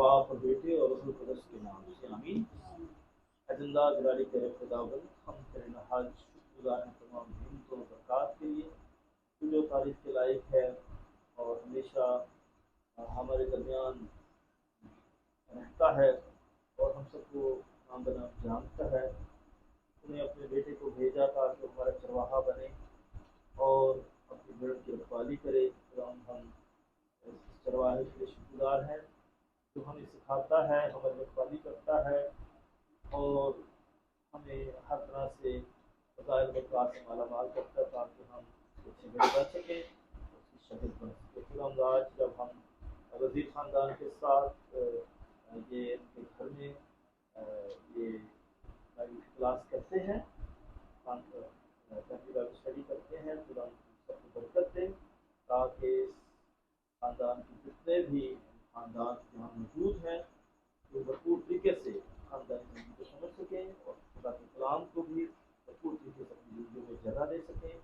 باپ اور بیٹے اور روح القدس کے نام سے آمین۔ زندہ جلالی تیرے خداوند، ہم تیرے نہاد شکر گزار ہیں تمام نعمتوں و برکات کے لیے، تو جو تعریف کے لائق ہے اور ہمیشہ ہمارے درمیان رہتا ہے اور ہم سب کو نام بنا جانتا ہے۔ انہیں اپنے بیٹے کو بھیجا تاکہ ہمارا چرواہا بنے اور اپنی بھیڑ کی رکھوالی کرے۔ ہم اس چرواہے کے شکر گزار ہیں جو ہمیں سکھاتا ہے، ہماری رکھوالی کرتا ہے اور ہمیں ہر طرح سے فضائل برکات سے مالا مال کرتا ہے تاکہ ہم اس سے بڑھ کر سکیں، اس کی شکل بن سکے۔ پھر ہم آج جب ہم وزیر خاندان کے ساتھ یہ ان کے گھر میں یہ کلاس کرتے ہیں، اسٹڈی کرتے ہیں، تو ہم سب کو برکت دیں تاکہ اس خاندان کے جتنے بھی خاندان یہاں موجود ہیں وہ بھرپور طریقے سے خاندانی زندگی کو سمجھ سکیں اور خدا کے کلام کو بھی بھرپور طریقے سے اپنی زندگی میں جگہ دے سکیں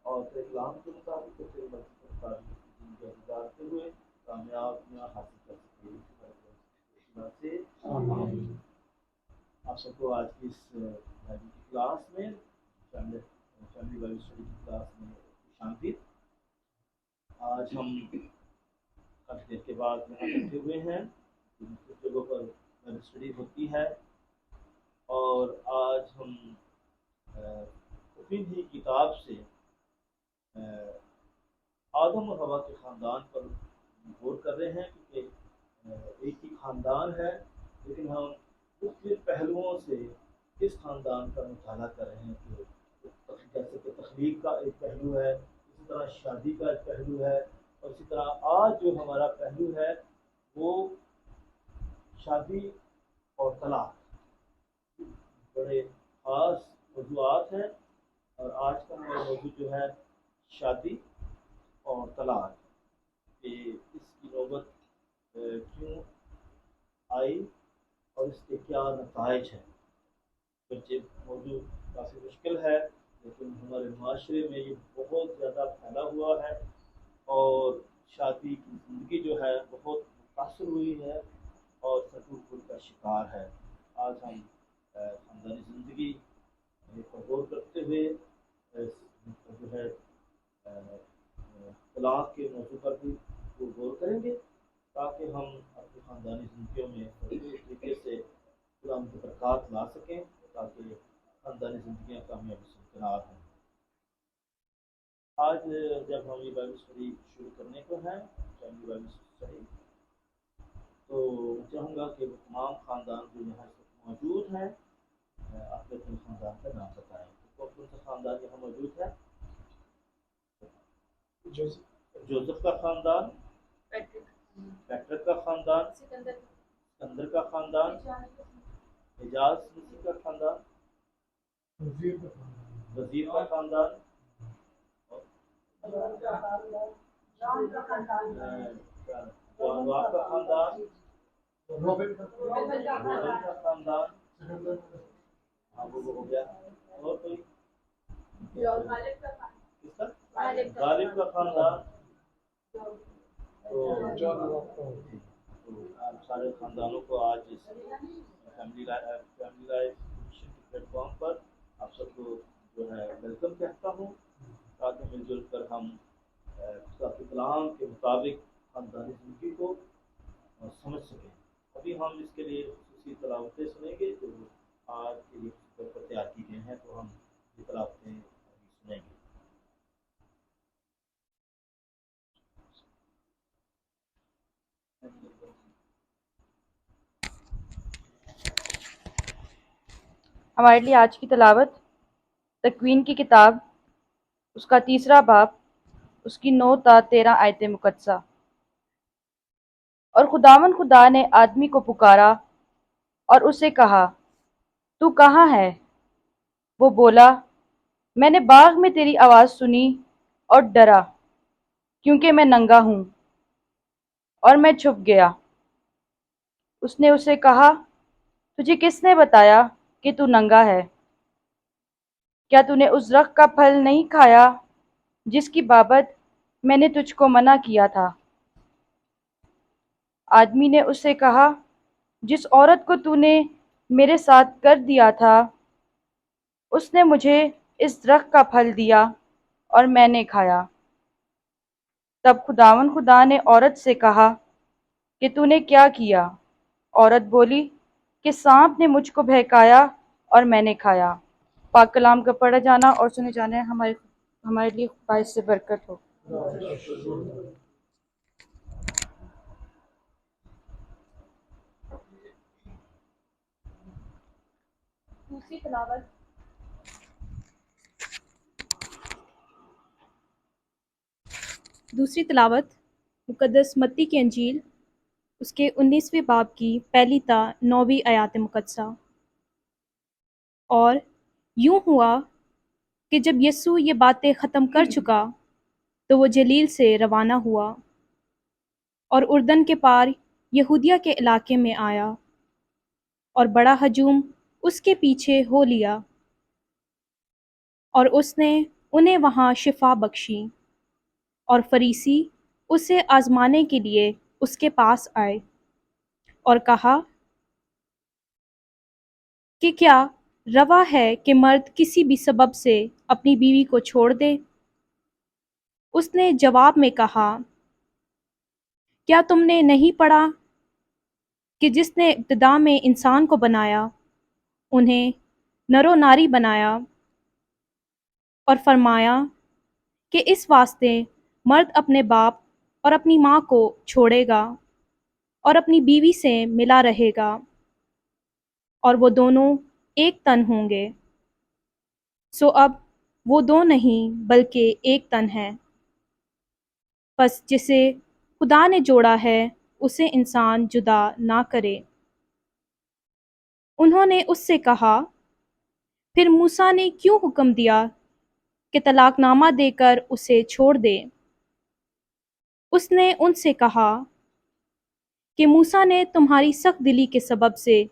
اور تیرے کلام کے مطابق اور تیرے مرضی کے مطابق زندگی گزارتے ہوئے کامیابیاں حاصل کر سکیں۔ آپ سب کو آج کی اس بائبل کی کلاس میں فیملی بائبل اسٹڈی کی کلاس میں خوش آمدید۔ آج ہم کافی دیر کے بعد یہاں بیٹھے ہوئے ہیں، مختلف جگہوں پر بائبل اسٹڈی ہوتی ہے اور آج ہم اپنی ہی کتاب سے آدم اور حوا کے خاندان پر غور کر رہے ہیں، کیونکہ ایک ہی خاندان ہے لیکن ہم مختلف پہلوؤں سے اس خاندان کا مطالعہ کر رہے ہیں کہ جیسے کہ تخلیق کا ایک پہلو ہے، اسی طرح شادی کا ایک پہلو ہے اور اسی طرح آج جو ہمارا پہلو ہے وہ شادی اور طلاق۔ بڑے خاص موضوعات ہیں اور آج کا ہمارا موضوع جو ہے شادی اور طلاق، کہ اس کی نوبت کیوں آئی اور اس کے کیا نتائج ہیں۔ یہ موضوع کافی مشکل ہے لیکن ہمارے معاشرے میں یہ بہت زیادہ پھیلا ہوا ہے اور شادی کی زندگی جو ہے بہت متاثر ہوئی ہے اور ٹوٹ پھوٹ کا شکار ہے۔ آج ہم خاندانی زندگی پر غور کرتے ہوئے جو ہے طلاق کے موضوع پر بھی غور کریں گے تاکہ ہم اپنی خاندانی زندگیوں میں بھرپور طریقے سے خدا کی برکات لا سکیں تاکہ خاندانی زندگیاں کامیابی سے کنار ہوں۔ آج جب ہم یہ بائبل اسٹڈی شروع کرنے کو ہیں، فیملی بائبل اسٹڈی، تو میں چاہوں گا کہ وہ تمام خاندان جو یہاں موجود ہیں اپنے اپنے خاندان کا نام بتائیں۔ کون کون سا خاندان یہاں موجود ہے؟ جوزف کا خاندان، پیٹرک کا خاندان، سکندر کا خاندان، اعجاز مسیح کا خاندان، وزیر کا خاندان، جانوار کا خاندان، روبن کا خاندان، وہ ہو گیا، اور کوئی غالب کا خاندان، تو سارے خاندانوں کو آج اس فیملی لائف مشن کے پلیٹ فارم پر آپ سب کو جو ہے ویلکم کہتا ہوں تاکہ مل جل کر ہم خدا کلام کے مطابق خاندانی زندگی کو سمجھ سکیں۔ ابھی ہم اس کے لیے خصوصی تلاوتیں سنیں گے جو آج کے لیے تیار کی گئی ہیں، تو ہم یہ تلاوتیں سنیں گے۔ ہمارے لیے آج کی تلاوت تکوین کی کتاب، اس کا 3 باب، اس کی 9 تا 13 آیت مقدسہ۔ اور خداوند خدا نے آدمی کو پکارا اور اسے کہا، تو کہاں ہے؟ وہ بولا، میں نے باغ میں تیری آواز سنی اور ڈرا کیونکہ میں ننگا ہوں اور میں چھپ گیا۔ اس نے اسے کہا، تجھے کس نے بتایا کہ تو ننگا ہے؟ کیا تو نے اس درخت کا پھل نہیں کھایا جس کی بابت میں نے تجھ کو منع کیا تھا؟ آدمی نے اس سے کہا، جس عورت کو تو نے میرے ساتھ کر دیا تھا اس نے مجھے اس درخت کا پھل دیا اور میں نے کھایا۔ تب خدا نے عورت سے کہا کہ تو نے کیا کیا؟ عورت بولی کہ سانپ نے مجھ کو بہکایا اور میں نے کھایا۔ پاک کلام کا پڑھا جانا اور سنے جانا ہمارے لیے باعث سے برکت ہو۔ دوسری تلاوت مقدس متی کی انجیل اس کے 19ویں باب کی پہلی تا 9ویں آیات مقدسہ۔ اور یوں ہوا کہ جب یسوع یہ باتیں ختم کر چکا تو وہ جلیل سے روانہ ہوا اور اردن کے پار یہودیہ کے علاقے میں آیا، اور بڑا ہجوم اس کے پیچھے ہو لیا، اور اس نے انہیں وہاں شفا بخشی۔ اور فریسی اسے آزمانے کے لیے اس کے پاس آئے اور کہا کہ کیا روا ہے کہ مرد کسی بھی سبب سے اپنی بیوی کو چھوڑ دے؟ اس نے جواب میں کہا، کیا تم نے نہیں پڑھا کہ جس نے ابتدا میں انسان کو بنایا انہیں نر و ناری بنایا، اور فرمایا کہ اس واسطے مرد اپنے باپ اور اپنی ماں کو چھوڑے گا اور اپنی بیوی سے ملا رہے گا، اور وہ دونوں ایک تن ہوں گے۔ سو اب وہ دو نہیں بلکہ ایک تن ہے۔ پس جسے خدا نے جوڑا ہے اسے انسان جدا نہ کرے۔ انہوں نے اس سے کہا، پھر موسیٰ نے کیوں حکم دیا کہ طلاق نامہ دے کر اسے چھوڑ دے؟ اس نے ان سے کہا کہ موسیٰ نے تمہاری سخت دلی کے سبب سے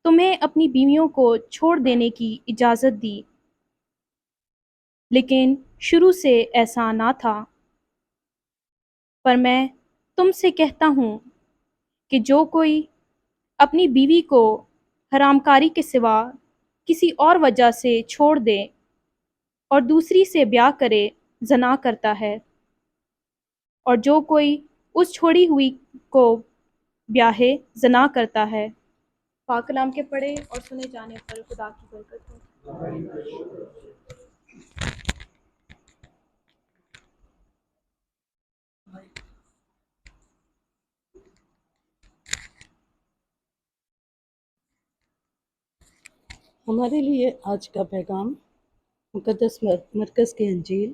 تمہیں اپنی بیویوں کو چھوڑ دینے کی اجازت دی، لیکن شروع سے ایسا نہ تھا۔ پر میں تم سے کہتا ہوں کہ جو کوئی اپنی بیوی کو حرام کاری کے سوا کسی اور وجہ سے چھوڑ دے اور دوسری سے بیاہ کرے زنا کرتا ہے، اور جو کوئی اس چھوڑی ہوئی کو بیاہے زنا کرتا ہے۔ پاک کلام کے پڑھے اور سنے جانے پر خدا کی برکت ہو۔ ہمارے لیے آج کا پیغام مقدس مرکز کی انجیل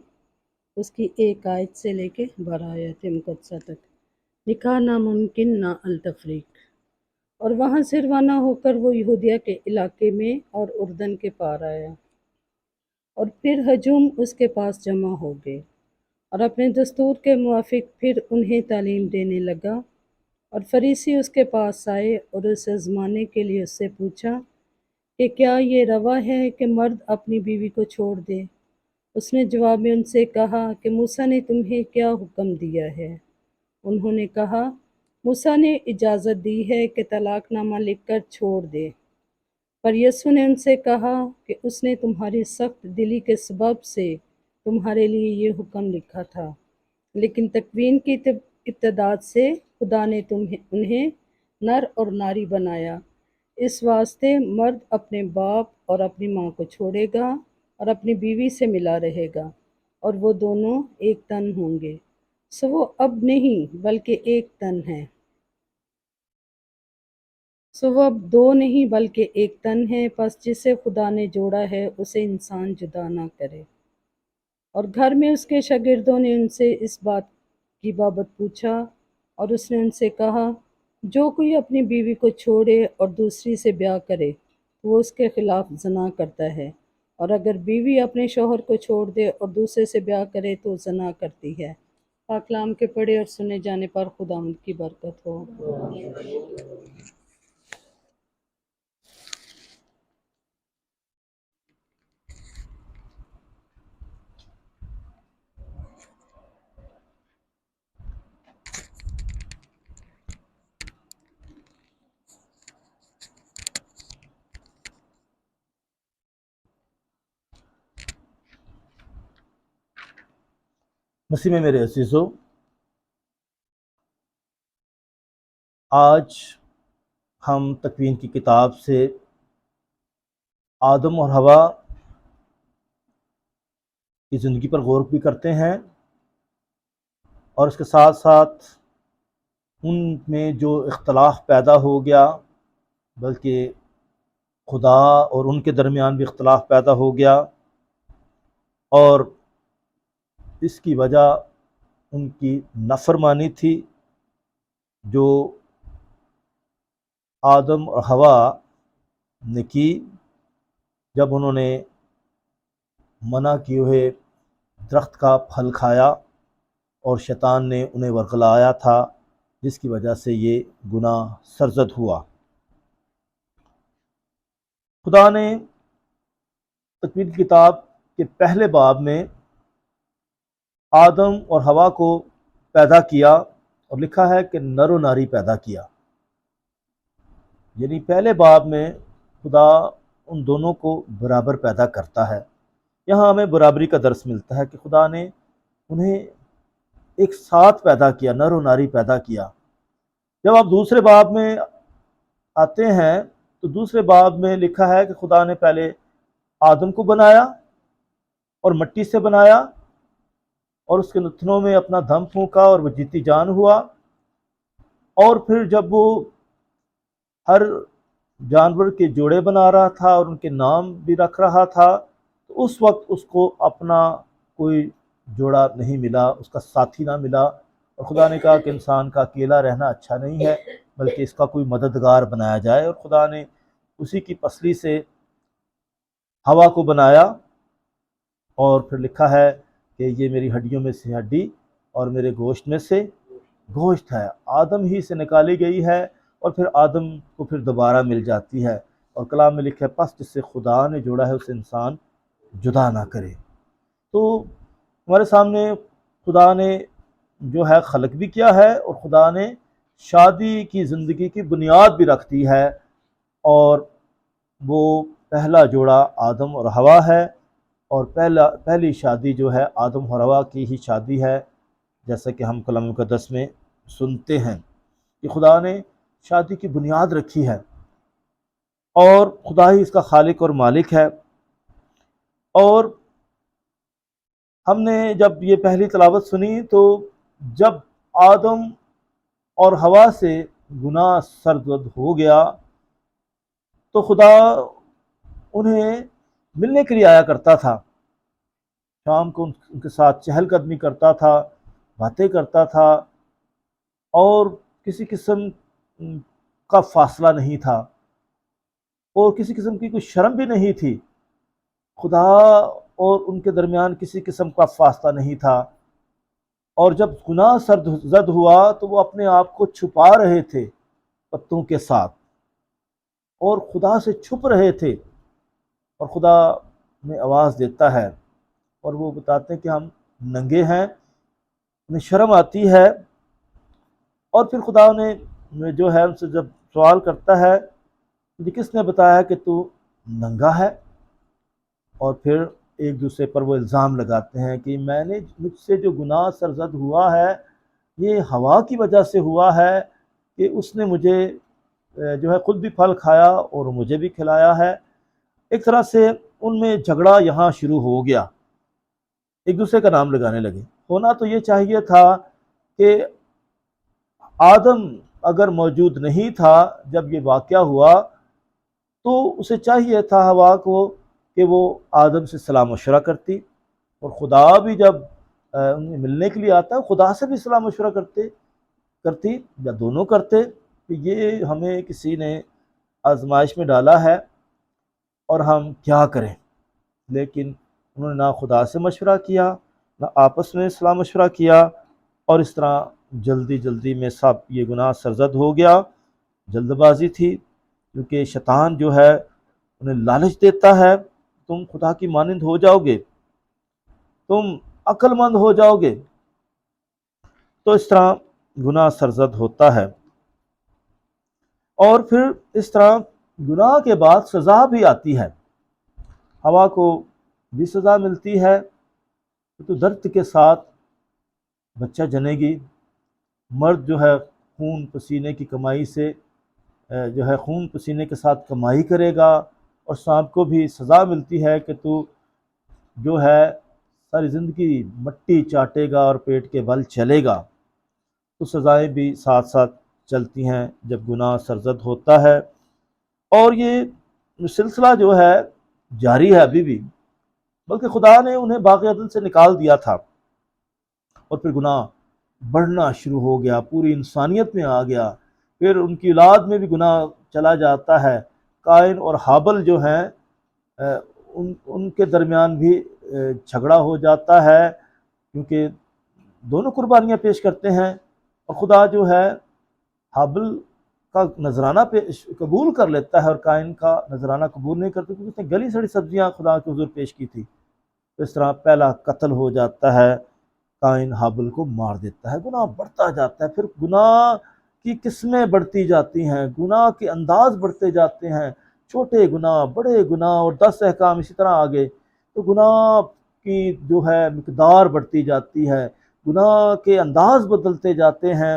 اس کی 1 آیت سے لے کے 12 آیات مقدسہ تک۔ نکاح ناممکن نہ التفریق۔ اور وہاں سے روانہ ہو کر وہ یہودیہ کے علاقے میں اور اردن کے پار آیا، اور پھر ہجوم اس کے پاس جمع ہو گئے، اور اپنے دستور کے موافق پھر انہیں تعلیم دینے لگا۔ اور فریسی اس کے پاس آئے اور اسے آزمانے کے لیے اس سے پوچھا کہ کیا یہ روا ہے کہ مرد اپنی بیوی کو چھوڑ دے؟ اس نے جواب میں ان سے کہا کہ موسیٰ نے تمہیں کیا حکم دیا ہے؟ انہوں نے کہا، موسیٰ نے اجازت دی ہے کہ طلاق نامہ لکھ کر چھوڑ دے۔ پر یسوع نے ان سے کہا کہ اس نے تمہاری سخت دلی کے سبب سے تمہارے لیے یہ حکم لکھا تھا، لیکن تکوین کی ابتداء سے خدا نے انہیں نر اور ناری بنایا۔ اس واسطے مرد اپنے باپ اور اپنی ماں کو چھوڑے گا اور اپنی بیوی سے ملا رہے گا، اور وہ دونوں ایک تن ہوں گے۔ سو وہ اب نہیں بلکہ ایک تن ہے۔ سو وہ اب دو نہیں بلکہ ایک تن ہے۔ پس جسے خدا نے جوڑا ہے اسے انسان جدا نہ کرے۔ اور گھر میں اس کے شاگردوں نے ان سے اس بات کی بابت پوچھا، اور اس نے ان سے کہا، جو کوئی اپنی بیوی کو چھوڑے اور دوسری سے بیاہ کرے وہ اس کے خلاف زنا کرتا ہے، اور اگر بیوی اپنے شوہر کو چھوڑ دے اور دوسرے سے بیاہ کرے تو زنا کرتی ہے۔ پاک کلام کے پڑھے اور سنے جانے پر خداوند کی برکت ہو۔ مسیح میں میرے عزیزو، آج ہم تکوین کی کتاب سے آدم اور حوا کی زندگی پر غور بھی کرتے ہیں، اور اس کے ساتھ ساتھ ان میں جو اختلاف پیدا ہو گیا، بلکہ خدا اور ان کے درمیان بھی اختلاف پیدا ہو گیا، اور اس کی وجہ ان کی نافرمانی تھی جو آدم اور حوا نے کی جب انہوں نے منع کیے ہوئے درخت کا پھل کھایا، اور شیطان نے انہیں ورغلایا تھا، جس کی وجہ سے یہ گناہ سرزد ہوا۔ خدا نے تکوین کی کتاب کے پہلے باب میں آدم اور حوا کو پیدا کیا، اور لکھا ہے کہ نر و ناری پیدا کیا، یعنی پہلے باب میں خدا ان دونوں کو برابر پیدا کرتا ہے۔ یہاں ہمیں برابری کا درس ملتا ہے کہ خدا نے انہیں ایک ساتھ پیدا کیا، نر و ناری پیدا کیا۔ جب آپ دوسرے باب میں آتے ہیں تو دوسرے باب میں لکھا ہے کہ خدا نے پہلے آدم کو بنایا اور مٹی سے بنایا، اور اس کے نتنوں میں اپنا دم پھونکا اور وہ جیتی جان ہوا، اور پھر جب وہ ہر جانور کے جوڑے بنا رہا تھا اور ان کے نام بھی رکھ رہا تھا، تو اس وقت اس کو اپنا کوئی جوڑا نہیں ملا، اس کا ساتھی نہ ملا، اور خدا نے کہا کہ انسان کا اکیلا رہنا اچھا نہیں ہے، بلکہ اس کا کوئی مددگار بنایا جائے، اور خدا نے اسی کی پسلی سے حوا کو بنایا، اور پھر لکھا ہے کہ یہ میری ہڈیوں میں سے ہڈی اور میرے گوشت میں سے گوشت ہے، آدم ہی سے نکالی گئی ہے، اور پھر آدم کو پھر دوبارہ مل جاتی ہے، اور کلام میں لکھا ہے پس جس سے خدا نے جوڑا ہے اسے انسان جدا نہ کرے۔ تو ہمارے سامنے خدا نے جو ہے خلق بھی کیا ہے، اور خدا نے شادی کی زندگی کی بنیاد بھی رکھ دی ہے، اور وہ پہلا جوڑا آدم اور حوا ہے، اور پہلی شادی جو ہے آدم اور حوا کی ہی شادی ہے، جیسا کہ ہم کلام مقدس میں سنتے ہیں کہ خدا نے شادی کی بنیاد رکھی ہے، اور خدا ہی اس کا خالق اور مالک ہے۔ اور ہم نے جب یہ پہلی تلاوت سنی تو جب آدم اور حوا سے گناہ سرزد ہو گیا تو خدا انہیں ملنے کے لیے آیا کرتا تھا، شام کو ان کے ساتھ چہل قدمی کرتا تھا، باتیں کرتا تھا، اور کسی قسم کا فاصلہ نہیں تھا، اور کسی قسم کی کوئی شرم بھی نہیں تھی، خدا اور ان کے درمیان کسی قسم کا فاصلہ نہیں تھا۔ اور جب گناہ سرزد ہوا تو وہ اپنے آپ کو چھپا رہے تھے پتوں کے ساتھ، اور خدا سے چھپ رہے تھے، اور خدا میں آواز دیتا ہے، اور وہ بتاتے ہیں کہ ہم ننگے ہیں، انہیں شرم آتی ہے، اور پھر خدا نے جو ہے ان سے جب سوال کرتا ہے کہ کس نے بتایا کہ تو ننگا ہے، اور پھر ایک دوسرے پر وہ الزام لگاتے ہیں کہ مجھ سے جو گناہ سرزد ہوا ہے یہ حوا کی وجہ سے ہوا ہے، کہ اس نے مجھے جو ہے خود بھی پھل کھایا اور مجھے بھی کھلایا ہے۔ ایک طرح سے ان میں جھگڑا یہاں شروع ہو گیا، ایک دوسرے کا نام لگانے لگے۔ ہونا تو یہ چاہیے تھا کہ آدم اگر موجود نہیں تھا جب یہ واقعہ ہوا تو اسے چاہیے تھا حوا کو کہ وہ آدم سے صلاح مشورہ کرتی، اور خدا بھی جب انہیں ملنے کے لیے آتا ہے خدا سے بھی صلاح مشورہ کرتی یا دونوں کرتے کہ یہ ہمیں کسی نے آزمائش میں ڈالا ہے اور ہم کیا کریں، لیکن انہوں نے نہ خدا سے مشورہ کیا نہ آپس میں صلاح مشورہ کیا، اور اس طرح جلدی میں سب یہ گناہ سرزد ہو گیا۔ جلد بازی تھی، کیونکہ شیطان جو ہے انہیں لالچ دیتا ہے تم خدا کی مانند ہو جاؤ گے، تم عقل مند ہو جاؤ گے، تو اس طرح گناہ سرزد ہوتا ہے، اور پھر اس طرح گناہ کے بعد سزا بھی آتی ہے۔ حوا کو بھی سزا ملتی ہے، تو درد کے ساتھ بچہ جنے گی، مرد جو ہے خون پسینے کی کمائی سے جو ہے خون پسینے کے ساتھ کمائی کرے گا، اور سانپ کو بھی سزا ملتی ہے کہ تو جو ہے ساری زندگی مٹی چاٹے گا اور پیٹ کے بل چلے گا۔ تو سزائیں بھی ساتھ ساتھ چلتی ہیں جب گناہ سرزد ہوتا ہے، اور یہ سلسلہ جو ہے جاری ہے ابھی بھی، بلکہ خدا نے انہیں باغ عدن سے نکال دیا تھا، اور پھر گناہ بڑھنا شروع ہو گیا، پوری انسانیت میں آ گیا، پھر ان کی اولاد میں بھی گناہ چلا جاتا ہے۔ قائن اور حابل جو ہیں ان کے درمیان بھی جھگڑا ہو جاتا ہے، کیونکہ دونوں قربانیاں پیش کرتے ہیں، اور خدا جو ہے حابل کا نذرانہ قبول کر لیتا ہے اور قائن کا نذرانہ قبول نہیں کرتا، کیونکہ اس نے گلی سڑی سبزیاں خدا کے حضور پیش کی تھی۔ اس طرح پہلا قتل ہو جاتا ہے، قائن حابل کو مار دیتا ہے، گناہ بڑھتا جاتا ہے، پھر گناہ کی قسمیں بڑھتی جاتی ہیں، گناہ کے انداز بڑھتے جاتے ہیں، چھوٹے گناہ، بڑے گناہ، اور 10 احکام اسی طرح آگے، تو گناہ کی جو ہے مقدار بڑھتی جاتی ہے، گناہ کے انداز بدلتے جاتے ہیں،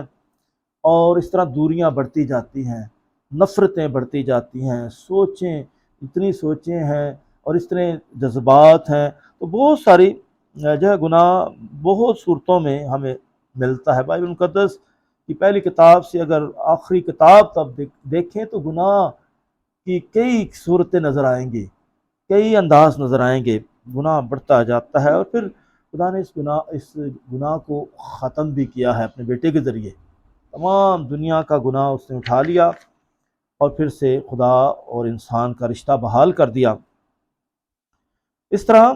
اور اس طرح دوریاں بڑھتی جاتی ہیں، نفرتیں بڑھتی جاتی ہیں، سوچیں اتنی سوچیں ہیں، اور اس طرح جذبات ہیں، تو بہت ساری جو ہے گناہ بہت صورتوں میں ہمیں ملتا ہے۔ بائبل مقدس کی پہلی کتاب سے اگر آخری کتاب تب دیکھیں تو گناہ کی کئی صورتیں نظر آئیں گی، کئی انداز نظر آئیں گے، گناہ بڑھتا جاتا ہے، اور پھر خدا نے اس گناہ کو ختم بھی کیا ہے اپنے بیٹے کے ذریعے، تمام دنیا کا گناہ اس نے اٹھا لیا، اور پھر سے خدا اور انسان کا رشتہ بحال کر دیا۔ اس طرح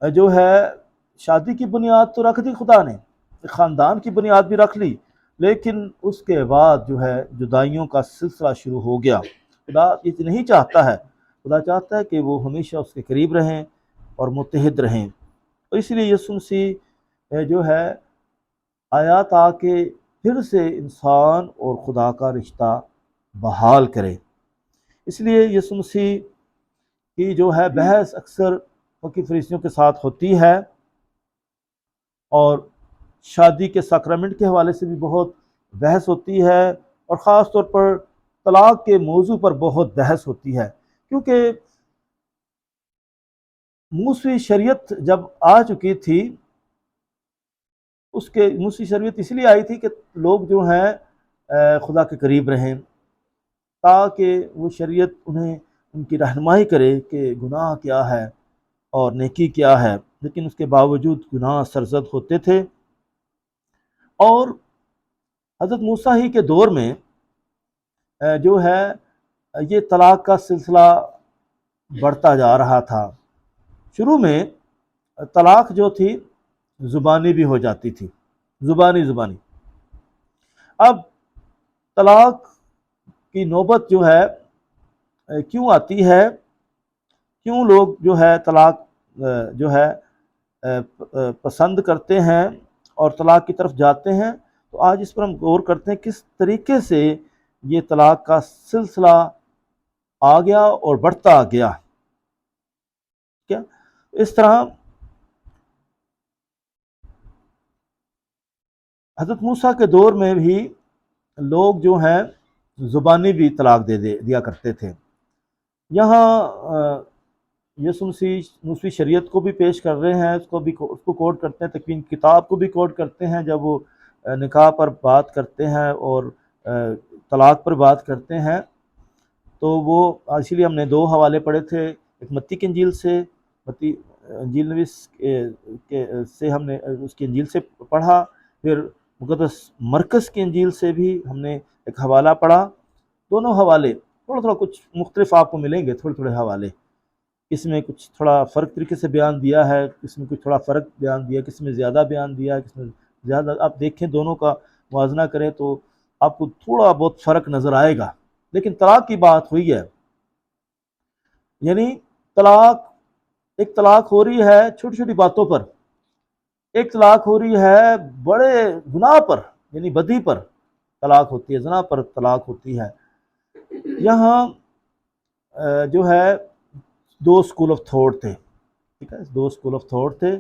جو ہے شادی کی بنیاد تو رکھ دی خدا نے، خاندان کی بنیاد بھی رکھ لی، لیکن اس کے بعد جو ہے جدائیوں کا سلسلہ شروع ہو گیا۔ خدا یہ نہیں چاہتا ہے، خدا چاہتا ہے کہ وہ ہمیشہ اس کے قریب رہیں اور متحد رہیں، تو اس لیے یسوع مسیح جو ہے آیا تاکہ پھر سے انسان اور خدا کا رشتہ بحال کرے۔ اس لیے یسوع مسیح کی جو ہے بحث اکثر فقی فریسیوں کے ساتھ ہوتی ہے، اور شادی کے سیکرمنٹ کے حوالے سے بھی بہت بحث ہوتی ہے، اور خاص طور پر طلاق کے موضوع پر بہت بحث ہوتی ہے، کیونکہ موسوی شریعت جب آ چکی تھی، موسوی شریعت اس لیے آئی تھی کہ لوگ جو ہیں خدا کے قریب رہیں، تاکہ وہ شریعت انہیں ان کی رہنمائی کرے کہ گناہ کیا ہے اور نیکی کیا ہے، لیکن اس کے باوجود گناہ سرزد ہوتے تھے، اور حضرت موسیٰ ہی کے دور میں جو ہے یہ طلاق کا سلسلہ بڑھتا جا رہا تھا۔ شروع میں طلاق جو تھی زبانی بھی ہو جاتی تھی، زبانی، اب طلاق کی نوبت جو ہے کیوں آتی ہے، کیوں لوگ جو ہے طلاق جو ہے پسند کرتے ہیں اور طلاق کی طرف جاتے ہیں، تو آج اس پر ہم غور کرتے ہیں کس طریقے سے یہ طلاق کا سلسلہ آ گیا اور بڑھتا گیا۔ کیا اس طرح حضرت موسیٰ کے دور میں بھی لوگ جو ہیں زبانی بھی طلاق دیا کرتے تھے۔ یہاں یسوع مسیح موسوی شریعت کو بھی پیش کر رہے ہیں، اس کو کوٹ کرتے ہیں، تکوین کتاب کو بھی کوٹ کرتے ہیں جب وہ نکاح پر بات کرتے ہیں اور طلاق پر بات کرتے ہیں، تو وہ اسی لیے ہم نے 2 حوالے پڑھے تھے، ایک متی کی انجیل سے، متی انجیل نویس سے ہم نے اس کی انجیل سے پڑھا، پھر مقدس مرکز کی انجیل سے بھی ہم نے ایک حوالہ پڑھا۔ دونوں حوالے تھوڑا کچھ مختلف آپ کو ملیں گے، تھوڑے حوالے، کس میں کچھ تھوڑا فرق طریقے سے بیان دیا ہے، کس میں کچھ تھوڑا فرق بیان دیا، کس میں زیادہ بیان دیا، کس میں زیادہ، آپ دیکھیں دونوں کا موازنہ کریں تو آپ کو تھوڑا بہت فرق نظر آئے گا، لیکن طلاق کی بات ہوئی ہے، یعنی ایک طلاق ہو رہی ہے چھوٹی چھوٹی باتوں پر، ایک طلاق ہو رہی ہے بڑے گناہ پر، یعنی بدی پر طلاق ہوتی ہے، زنا پر طلاق ہوتی ہے۔ یہاں جو ہے 2 اسکول آف تھاٹ تھے، ٹھیک ہے، 2 اسکول آف تھاٹ تھے۔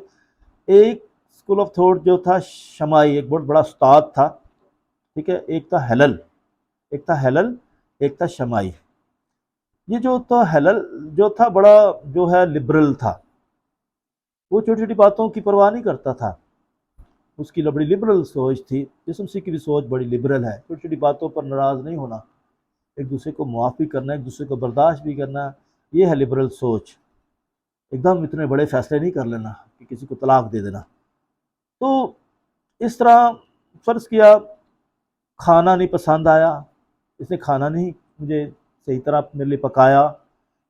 ایک اسکول آف تھاٹ جو تھا شمائی، ایک بہت بڑا استاد تھا، ٹھیک ہے، ایک تھا ہیلل، ایک تھا شمائی۔ یہ جو تھا ہیلل جو تھا بڑا جو ہے لبرل تھا، وہ چھوٹی چھوٹی باتوں کی پرواہ نہیں کرتا تھا، اس کی بڑی لبرل سوچ تھی۔ یسوع مسیح کی بھی سوچ بڑی لبرل ہے، چھوٹی چھوٹی باتوں پر ناراض نہیں ہونا، ایک دوسرے کو معاف بھی کرنا، ایک دوسرے کو برداشت بھی کرنا، یہ ہے لبرل سوچ۔ ایک دم اتنے بڑے فیصلے نہیں کر لینا کہ کسی کو طلاق دے دینا۔ تو اس طرح فرض کیا کھانا نہیں پسند آیا، اس نے کھانا نہیں مجھے صحیح طرح میرے لیے پکایا،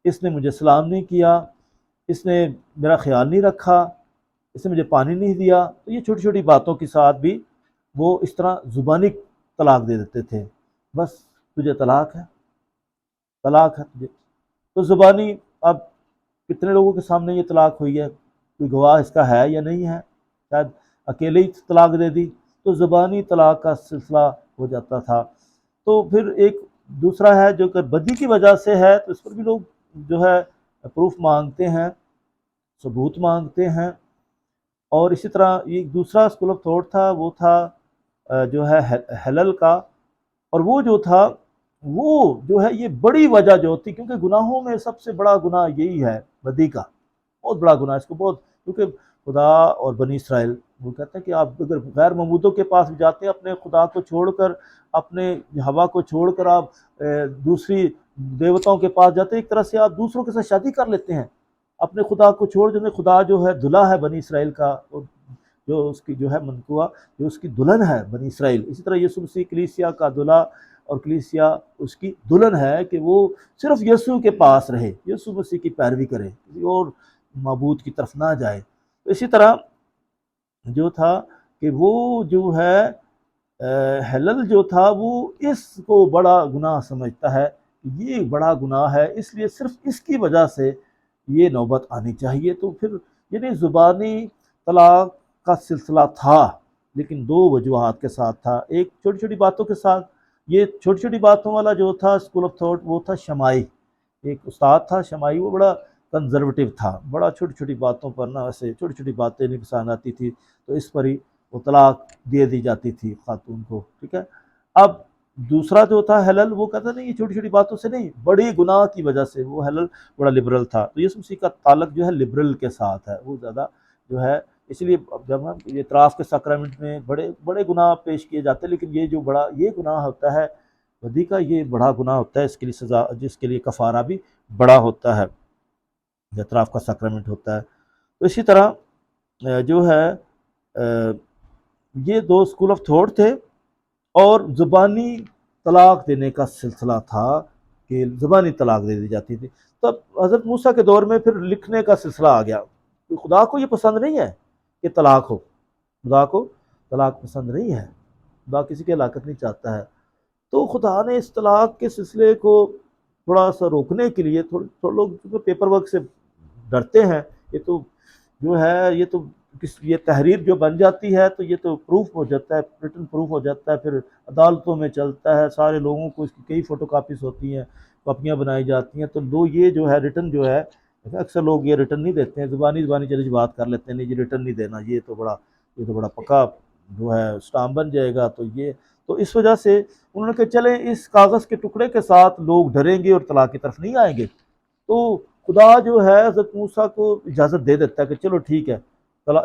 اس نے مجھے سلام نہیں کیا، اس نے میرا خیال نہیں رکھا، اس نے مجھے پانی نہیں دیا، تو یہ چھوٹی چھوٹی باتوں کے ساتھ بھی وہ اس طرح زبانی طلاق دے دیتے تھے، بس تجھے طلاق ہے تجھے۔ تو زبانی، اب کتنے لوگوں کے سامنے یہ طلاق ہوئی ہے، کوئی گواہ اس کا ہے یا نہیں ہے، شاید اکیلے ہی طلاق دے دی، تو زبانی طلاق کا سلسلہ ہو جاتا تھا۔ تو پھر ایک دوسرا ہے جو کہ بدی کی وجہ سے ہے، تو اس پر بھی لوگ جو ہے پروف مانگتے ہیں، ثبوت مانگتے ہیں۔ اور اسی طرح ایک دوسرا اسکول آف تھاٹ تھا، وہ تھا جو ہے ہیلل کا، اور وہ جو تھا وہ جو ہے یہ بڑی وجہ جو ہوتی، کیونکہ گناہوں میں سب سے بڑا گناہ یہی ہے بدی کا، بہت بڑا گناہ، اس کو بہت، کیونکہ خدا اور بنی اسرائیل وہ کہتے ہیں کہ آپ اگر غیر معبودوں کے پاس بھی جاتے ہیں، اپنے خدا کو چھوڑ کر، اپنے ہوا کو چھوڑ کر آپ دوسری دیوتاؤں کے پاس جاتے ہیں، ایک طرح سے آپ دوسروں کے ساتھ شادی کر لیتے ہیں، اپنے خدا کو چھوڑ دیتے ہیں۔ خدا جو ہے دلہا ہے بنی اسرائیل کا، جو اس کی جو ہے منقوہ، جو اس کی دلہن ہے بنی اسرائیل۔ اسی طرح یسوع مسیح کلیسیا کا دلہا اور کلیسیا اس کی دلہن ہے، کہ وہ صرف یسوع کے پاس رہے، یسوع مسیح کی پیروی کرے، کسی اور معبود کی طرف نہ جائے۔ تو اسی طرح جو تھا کہ وہ جو ہے ہیلل جو تھا وہ اس کو بڑا گناہ سمجھتا ہے، یہ بڑا گناہ ہے، اس لیے صرف اس کی وجہ سے یہ نوبت آنی چاہیے۔ تو پھر یعنی زبانی طلاق کا سلسلہ تھا، لیکن دو وجوہات کے ساتھ تھا، ایک چھوٹی چھوٹی باتوں کے ساتھ۔ یہ چھوٹی چھوٹی باتوں والا جو تھا اسکول آف تھاٹ، وہ تھا شمائی، ایک استاد تھا شمائی، وہ بڑا کنزرویٹو تھا، بڑا چھوٹی چھوٹی باتوں پر نا ایسے چھوٹی چھوٹی باتیں نہیں پسند آتی تھی، تو اس پر ہی وہ طلاق دے دی جاتی تھی خاتون کو، ٹھیک ہے۔ اب دوسرا جو تھا ہیلل، وہ کہتا نہیں، یہ چھوٹی چھوٹی باتوں سے نہیں، بڑی گناہ کی وجہ سے، وہ ہیلل بڑا لبرل تھا۔ تو یسوع مسیح کا تعلق جو ہے لبرل کے ساتھ ہے، وہ زیادہ جو ہے، اس لیے جب ہم یہ اعتراف کے سیکرمنٹ میں بڑے بڑے گناہ پیش کیے جاتے ہیں، لیکن یہ جو بڑا یہ گناہ ہوتا ہے بدی کا، یہ بڑا گناہ ہوتا ہے، اس کے لیے سزا، جس کے لیے کفارہ بھی بڑا ہوتا ہے، اعتراف کا سیکرمنٹ ہوتا ہے۔ تو اسی طرح جو ہے یہ دو اسکول آف تھاٹ تھے، اور زبانی طلاق دینے کا سلسلہ تھا، کہ زبانی طلاق دے دی جاتی تھی۔ تب حضرت موسیٰ کے دور میں پھر لکھنے کا سلسلہ آ گیا۔ خدا کو یہ پسند نہیں ہے کہ طلاق ہو، خدا کو طلاق پسند نہیں ہے، خدا کسی کی ہلاکت نہیں چاہتا ہے۔ تو خدا نے اس طلاق کے سلسلے کو تھوڑا سا روکنے کے لیے، تھوڑے لوگ پیپر ورک سے ڈرتے ہیں، یہ تو جو ہے یہ تحریر جو بن جاتی ہے تو یہ تو پروف ہو جاتا ہے، ریٹن پروف ہو جاتا ہے، پھر عدالتوں میں چلتا ہے، سارے لوگوں کو اس کی کئی فوٹو کاپیز ہوتی ہیں، کاپیاں بنائی جاتی ہیں، تو لوگ یہ جو ہے ریٹن جو ہے، اکثر لوگ یہ ریٹن نہیں دیتے ہیں، زبانی چلی بات کر لیتے ہیں، نہیں یہ ریٹن نہیں دینا، یہ تو بڑا پکا جو ہے اسٹامپ بن جائے گا، تو اس وجہ سے انہوں نے کہا چلیں اس کاغذ کے ٹکڑے کے ساتھ لوگ ڈریں گے اور طلاق کی طرف نہیں آئیں گے۔ تو خدا جو ہے حضرت موسیٰ کو اجازت دے دیتا ہے کہ چلو ٹھیک ہے،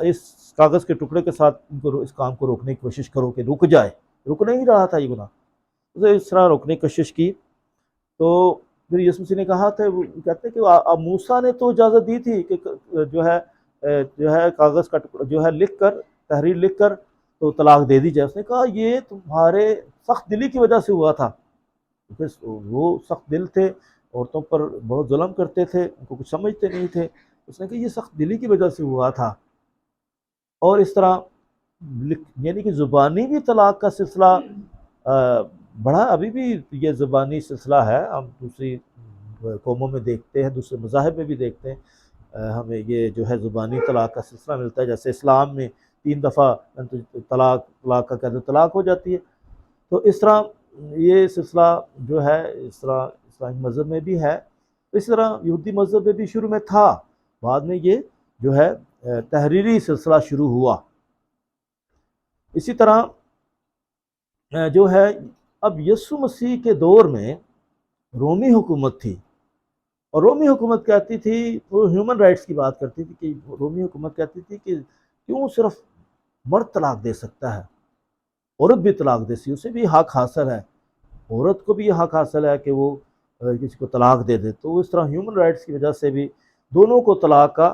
اس کاغذ کے ٹکڑے کے ساتھ اس کام کو روکنے کی کوشش کرو کہ رک جائے، رک نہیں رہا تھا یہ گناہ، اسے اس طرح روکنے کی کوشش کی۔ تو پھر یسوع مسیح نے کہا تھا، وہ کہتے ہیں کہ موسیٰ نے تو اجازت دی تھی کہ جو ہے کاغذ کا ٹکڑا جو ہے لکھ کر، تحریر لکھ کر تو طلاق دے دی جائے۔ اس نے کہا یہ تمہارے سخت دلی کی وجہ سے ہوا تھا، کیونکہ وہ سخت دل تھے، عورتوں پر بہت ظلم کرتے تھے، ان کو کچھ سمجھتے نہیں تھے۔ اس نے کہا یہ سخت دلی کی وجہ سے ہوا تھا۔ اور اس طرح یعنی کہ زبانی بھی طلاق کا سلسلہ بڑھا، ابھی بھی یہ زبانی سلسلہ ہے، ہم دوسری قوموں میں دیکھتے ہیں، دوسرے مذاہب میں بھی دیکھتے ہیں، ہمیں یہ جو ہے زبانی طلاق کا سلسلہ ملتا ہے، جیسے اسلام میں 3 دفعہ طلاق کا کہتے طلاق ہو جاتی ہے۔ تو اس طرح یہ سلسلہ جو ہے، اس طرح اسلامی مذہب میں بھی ہے، اس طرح یہودی مذہب میں بھی شروع میں تھا، بعد میں یہ جو ہے تحریری سلسلہ شروع ہوا، اسی طرح جو ہے اب یسوع مسیح کے دور میں رومی حکومت تھی، اور رومی حکومت کہتی تھی، وہ ہیومن رائٹس کی بات کرتی تھی کہ رومی حکومت کہتی تھی کہ کیوں صرف مرد طلاق دے سکتا ہے، عورت بھی طلاق دے سکتی، اسے بھی حق حاصل ہے، عورت کو بھی یہ حق حاصل ہے کہ وہ کسی کو طلاق دے دے۔ تو اس طرح ہیومن رائٹس کی وجہ سے بھی دونوں کو طلاق کا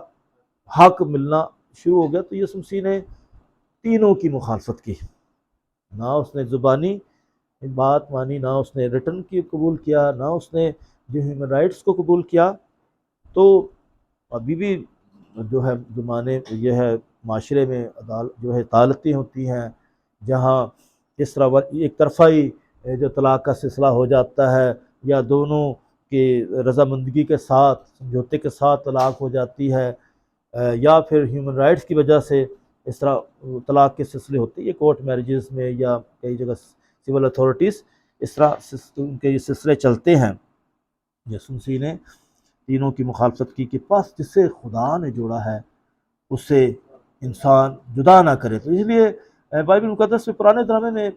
حق ملنا شروع ہو گیا۔ تو یسوع مسیح نے تینوں کی مخالفت کی، نہ اس نے زبانی بات مانی، نہ اس نے ریٹن کی قبول کیا، نہ اس نے جو ہیومن رائٹس کو قبول کیا۔ تو ابھی بھی جو ہے زمانے یہ ہے معاشرے میں جو ہے عدالتیں ہوتی ہیں جہاں اس طرح ایک طرفہ جو طلاق کا سلسلہ ہو جاتا ہے، یا دونوں کی رضامندگی کے ساتھ سمجھوتے کے ساتھ طلاق ہو جاتی ہے، یا پھر ہیومن رائٹس کی وجہ سے اس طرح طلاق کے سلسلے ہوتے ہیں، یہ کورٹ میرجز میں یا کئی جگہ سول اتھارٹیز اس طرح ان کے یہ سلسلے چلتے ہیں۔ یسوع مسیح نے تینوں کی مخالفت کی کہ پس جسے خدا نے جوڑا ہے اسے انسان جدا نہ کرے۔ تو اس لیے بائبل مقدس میں پرانے زمانے میں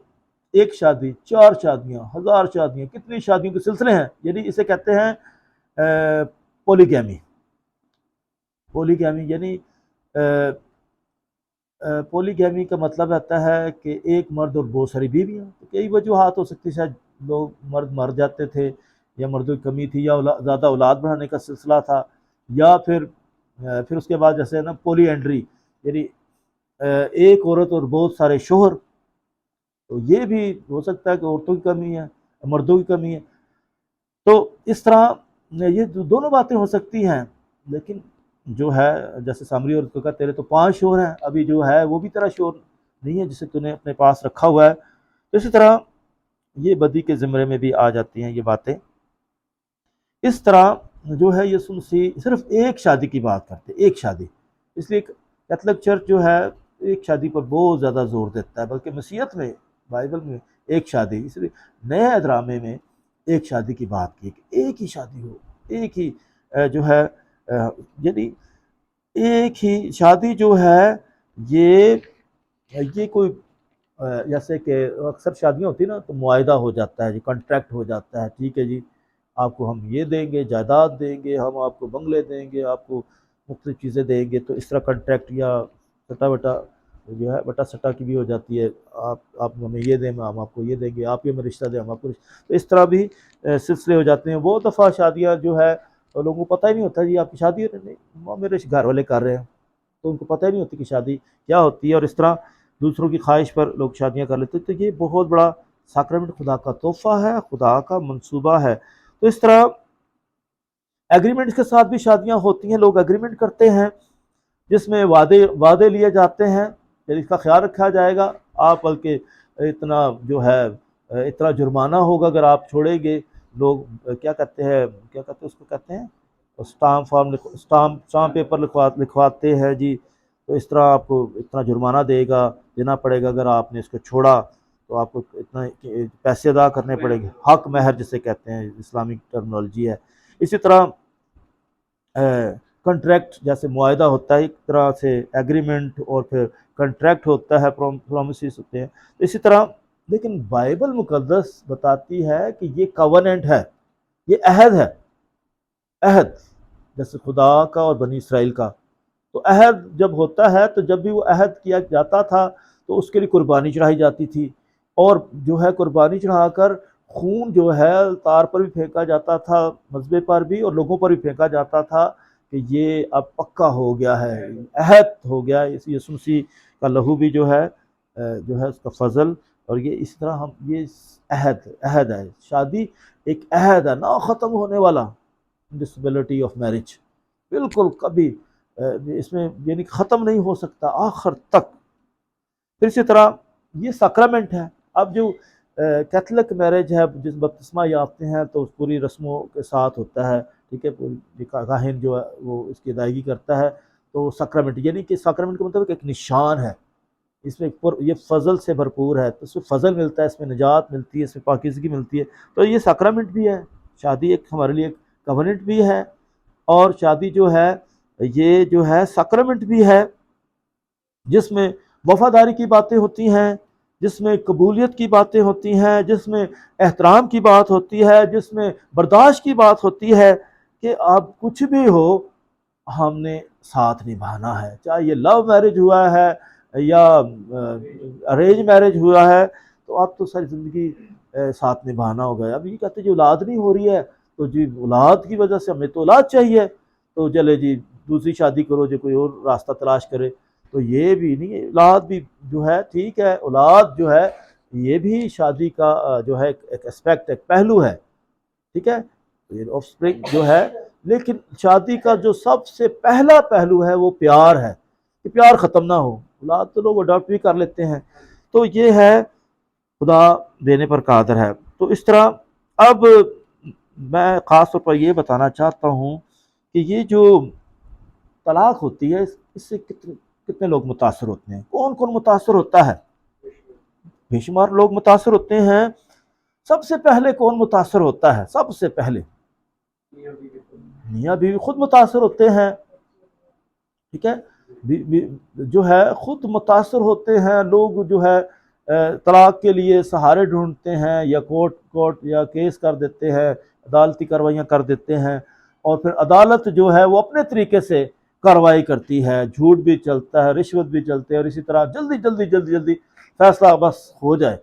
ایک شادی، 4 شادیاں، 1000 شادیاں، کتنی شادیوں کے سلسلے ہیں، یعنی اسے کہتے ہیں پولیگیمی۔ پولیگیمی یعنی پولیگیمی کا مطلب رہتا ہے کہ ایک مرد اور بہت ساری بیویاں۔ کئی وجوہات ہو سکتی، شاید لوگ مرد مر جاتے تھے، یا مردوں کی کمی تھی، یا زیادہ اولاد بڑھانے کا سلسلہ تھا، یا پھر اس کے بعد جیسے نا پولی اینڈری، یعنی ایک عورت اور بہت سارے شوہر۔ تو یہ بھی ہو سکتا ہے کہ عورتوں کی کمی ہے، مردوں کی کمی ہے۔ تو اس طرح یہ دونوں باتیں ہو سکتی ہیں، لیکن جو ہے جیسے سامری عورت کو کہا تیرے تو 5 شوہر ہیں، ابھی جو ہے وہ بھی تیرا شوہر نہیں ہے جسے تو نے اپنے پاس رکھا ہوا ہے۔ تو اسی طرح یہ بدی کے زمرے میں بھی آ جاتی ہیں یہ باتیں۔ اس طرح جو ہے یسوع مسیح صرف ایک شادی کی بات کرتے، ایک شادی، اس لیے کیتھولک چرچ جو ہے ایک شادی پر بہت زیادہ زور دیتا ہے، بلکہ مسیحیت میں بائبل میں ایک شادی، اس لیے نئے ادرامے میں ایک شادی کی بات کی کہ ایک ہی شادی ہو، ایک ہی جو ہے یعنی ایک ہی شادی جو ہے یہ کوئی جیسے کہ اکثر شادیاں ہوتی ہیں نا تو معاہدہ ہو جاتا ہے جی، کانٹریکٹ ہو جاتا ہے، ٹھیک ہے جی آپ کو ہم یہ دیں گے، جائیداد دیں گے، ہم آپ کو بنگلے دیں گے، آپ کو مختلف چیزیں دیں گے۔ تو اس طرح کانٹریکٹ یا سٹا بٹا جو ہے بٹا سٹا کی بھی ہو جاتی ہے، آپ ہمیں یہ دیں ہم آپ کو یہ دیں گے، آپ یہ ہمیں رشتہ دیں ہم آپ کو رشتہ۔ تو اس طرح بھی سلسلے ہو جاتے ہیں۔ بہت دفعہ شادیاں جو ہے لوگوں کو پتہ ہی نہیں ہوتا جی آپ کی شادی ہے، نہیں میرے گھر والے کر رہے ہیں، تو ان کو پتہ ہی نہیں ہوتی کہ شادی کیا ہوتی ہے، اور اس طرح دوسروں کی خواہش پر لوگ شادیاں کر لیتے ہیں۔ تو یہ بہت بڑا ساکرمنٹ خدا کا تحفہ ہے، خدا کا منصوبہ ہے۔ تو اس طرح ایگریمنٹ کے ساتھ بھی شادیاں ہوتی ہیں، لوگ ایگریمنٹ کرتے ہیں جس میں وعدے لیے جاتے ہیں کہ اس کا خیال رکھا جائے گا، آپ بلکہ اتنا جو ہے اتنا جرمانہ ہوگا اگر آپ چھوڑیں گے۔ لوگ کیا کہتے ہیں اس کو کہتے ہیں اسٹامپ پیپر لکھواتے ہیں جی، تو اس طرح آپ کو اتنا جرمانہ دینا پڑے گا اگر آپ نے اس کو چھوڑا، تو آپ کو اتنا پیسے ادا کرنے پڑیں گے، حق مہر جسے کہتے ہیں، اسلامک ٹرمنالوجی ہے۔ اسی طرح کنٹریکٹ جیسے معاہدہ ہوتا ہے، ایک طرح سے ایگریمنٹ اور پھر کنٹریکٹ ہوتا ہے، پرومسز ہوتے ہیں۔ اسی طرح لیکن بائبل مقدس بتاتی ہے کہ یہ کووننٹ ہے، یہ عہد ہے، عہد جیسے خدا کا اور بنی اسرائیل کا۔ تو عہد جب ہوتا ہے تو جب بھی وہ عہد کیا جاتا تھا تو اس کے لیے قربانی چڑھائی جاتی تھی، اور جو ہے قربانی چڑھا کر خون جو ہے تار پر بھی پھینکا جاتا تھا، مذبے پر بھی، اور لوگوں پر بھی پھینکا جاتا تھا کہ یہ اب پکا ہو گیا ہے، عہد ہو گیا۔ یسوع مسیح کا لہو بھی جو ہے اس کا فضل، اور یہ اس طرح ہم یہ عہد ہے، شادی ایک عہد ہے نہ ختم ہونے والا، ڈسبلٹی آف میرج، بالکل کبھی اس میں یعنی ختم نہیں ہو سکتا آخر تک۔ پھر اسی طرح یہ سیکرمنٹ ہے۔ اب جو کیتھولک میرج ہے، جس بپتسمہ یافتہ ہیں تو پوری رسموں کے ساتھ ہوتا ہے، ٹھیک ہے، کاہن جو ہے وہ اس کی ادائیگی کرتا ہے، تو سیکرمنٹ یعنی کہ سیکرمنٹ کا مطلب ایک نشان ہے، اس میں یہ فضل سے بھرپور ہے، تو اس میں فضل ملتا ہے، اس میں نجات ملتی ہے، اس میں پاکیزگی ملتی ہے۔ تو یہ سیکرمنٹ بھی ہے، شادی ایک ہمارے لیے کوننٹ بھی ہے، اور شادی جو ہے یہ جو ہے سیکرمنٹ بھی ہے، جس میں وفاداری کی باتیں ہوتی ہیں، جس میں قبولیت کی باتیں ہوتی ہیں، جس میں احترام کی بات ہوتی ہے، جس میں برداشت کی بات ہوتی ہے کہ آپ کچھ بھی ہو ہم نے ساتھ نبھانا ہے، چاہے یہ لو میرج ہوا ہے یا ارینج میرج ہوا ہے، تو آپ تو ساری زندگی ساتھ نبھانا ہوگا۔ اب یہ کہتے ہیں جی اولاد نہیں ہو رہی ہے تو جی اولاد کی وجہ سے ہمیں تو اولاد چاہیے، تو چلے جی دوسری شادی کرو، جو کوئی اور راستہ تلاش کرے۔ تو یہ بھی نہیں ہے، اولاد بھی جو ہے ٹھیک ہے، اولاد جو ہے یہ بھی شادی کا جو ہے ایک اسپیکٹ، ایک پہلو ہے، ٹھیک ہے، آف اسپرنگ جو ہے۔ لیکن شادی کا جو سب سے پہلا پہلو ہے وہ پیار ہے، کہ پیار ختم نہ ہو۔ اولاد تو لوگ اڈاپٹ بھی کر لیتے ہیں، تو یہ ہے خدا دینے پر قادر ہے۔ تو اس طرح اب میں خاص طور پر یہ بتانا چاہتا ہوں کہ یہ جو طلاق ہوتی ہے اس سے کتنے لوگ متاثر ہوتے ہیں، کون کون متاثر ہوتا ہے؟ بے شمار لوگ متاثر ہوتے ہیں۔ سب سے پہلے کون متاثر ہوتا ہے؟ سب سے پہلے میاں بیوی خود متاثر ہوتے ہیں، ٹھیک ہے، جو ہے خود متاثر ہوتے ہیں۔ لوگ جو ہے طلاق کے لیے سہارے ڈھونڈتے ہیں، یا کورٹ یا کیس کر دیتے ہیں، عدالتی کارروائیاں کر دیتے ہیں، اور پھر عدالت جو ہے وہ اپنے طریقے سے کارروائی کرتی ہے، جھوٹ بھی چلتا ہے، رشوت بھی چلتی ہے، اور اسی طرح جلدی جلدی جلدی جلدی فیصلہ بس ہو جائے،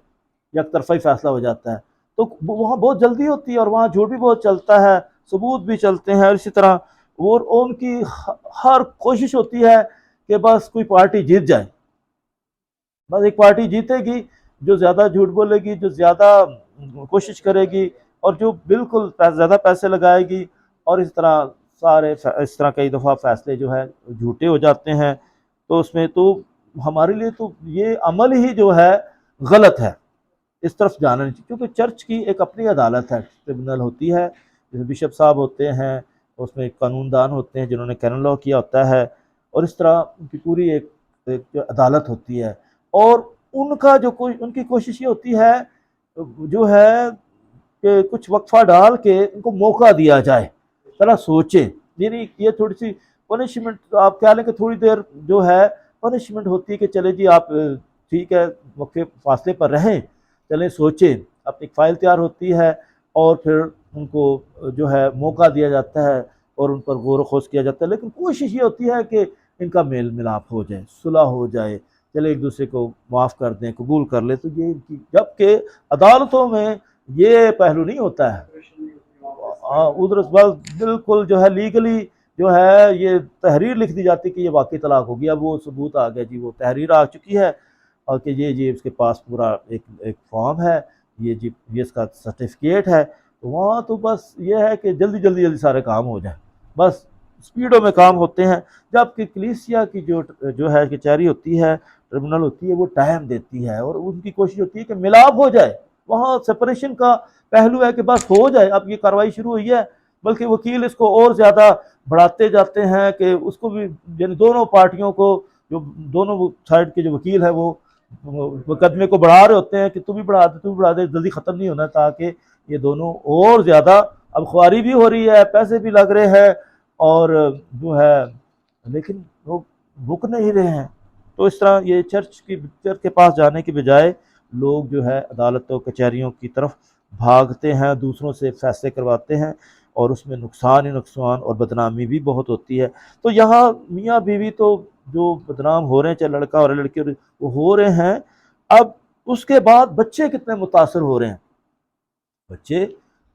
یک طرفہ فیصلہ ہو جاتا ہے۔ تو وہاں بہت جلدی ہوتی ہے، اور وہاں جھوٹ بھی بہت چلتا ہے، ثبوت بھی چلتے ہیں، اور اسی طرح وہ ان کی ہر کوشش ہوتی ہے کہ بس کوئی پارٹی جیت جائے، بس ایک پارٹی جیتے گی جو زیادہ جھوٹ بولے گی، جو زیادہ کوشش کرے گی، اور جو بالکل زیادہ پیسے لگائے گی، اور اس طرح اس طرح کئی دفعہ فیصلے جو ہے جھوٹے ہو جاتے ہیں۔ تو اس میں تو ہمارے لیے تو یہ عمل ہی جو ہے غلط ہے، اس طرف جانا نہیں چاہیے، کیونکہ چرچ کی ایک اپنی عدالت ہے، ٹربیونل ہوتی ہے، جیسے بشپ صاحب ہوتے ہیں، اس میں قانون دان ہوتے ہیں جنہوں نے کینن لا کیا ہوتا ہے، اور اس طرح ان کی پوری ایک عدالت ہوتی ہے، اور ان کا ان کی کوشش یہ ہوتی ہے جو ہے کہ کچھ وقفہ ڈال کے ان کو موقع دیا جائے، ذرا سوچیں، یعنی یہ تھوڑی سی پنشمنٹ، آپ کہہ لیں کہ تھوڑی دیر جو ہے پنشمنٹ ہوتی ہے کہ چلے جی آپ ٹھیک ہے وقفے فاصلے پر رہیں، چلیں سوچیں، اپنی فائل تیار ہوتی ہے، اور پھر ان کو جو ہے موقع دیا جاتا ہے، اور ان پر غور و خوض کیا جاتا ہے۔ لیکن کوشش یہ ہوتی ہے کہ ان کا میل ملاپ ہو جائے، صلح ہو جائے، چلے ایک دوسرے کو معاف کر دیں، قبول کر لیں۔ تو یہ جبکہ عدالتوں میں یہ پہلو نہیں ہوتا ہے، ادھر بالکل جو ہے لیگلی جو ہے یہ تحریر لکھ دی جاتی کہ یہ واقعی طلاق ہوگی، اب وہ ثبوت آ گیا جی، وہ تحریر آ چکی ہے، اور کہ یہ اس کے پاس پورا ایک فارم ہے، یہ اس کا سرٹیفکیٹ ہے۔ تو وہاں تو بس یہ ہے کہ جلدی جلدی جلدی سارے کام ہو جائیں، بس سپیڈوں میں کام ہوتے ہیں، جبکہ کلیسیا کی جو ہے کچہری ہوتی ہے، ٹربیونل ہوتی ہے، وہ ٹائم دیتی ہے، اور ان کی کوشش ہوتی ہے کہ ملاپ ہو جائے، وہاں سپریشن کا پہلو ہے کہ بس ہو جائے، اب یہ کارروائی شروع ہوئی ہے، بلکہ وکیل اس کو اور زیادہ بڑھاتے جاتے ہیں کہ اس کو بھی، یعنی دونوں پارٹیوں کو، جو دونوں سائڈ کے جو وکیل ہیں وہ مقدمے کو بڑھا رہے ہوتے ہیں کہ تو بھی بڑھا دے، جلدی ختم نہیں ہونا، تاکہ یہ دونوں اور زیادہ، اب خواری بھی ہو رہی ہے، پیسے بھی لگ رہے ہیں، اور جو ہے لیکن وہ رک نہیں رہے ہیں۔ تو اس طرح یہ چرچ کے پاس جانے کی بجائے لوگ جو ہے عدالتوں کچہریوں کی طرف بھاگتے ہیں، دوسروں سے فیصلے کرواتے ہیں، اور اس میں نقصان ہی نقصان اور بدنامی بھی بہت ہوتی ہے۔ تو یہاں میاں بیوی تو جو بدنام ہو رہے ہیں، چاہے لڑکا اور لڑکی، وہ ہو رہے ہیں۔ اب اس کے بعد بچے کتنے متاثر ہو رہے ہیں؟ بچے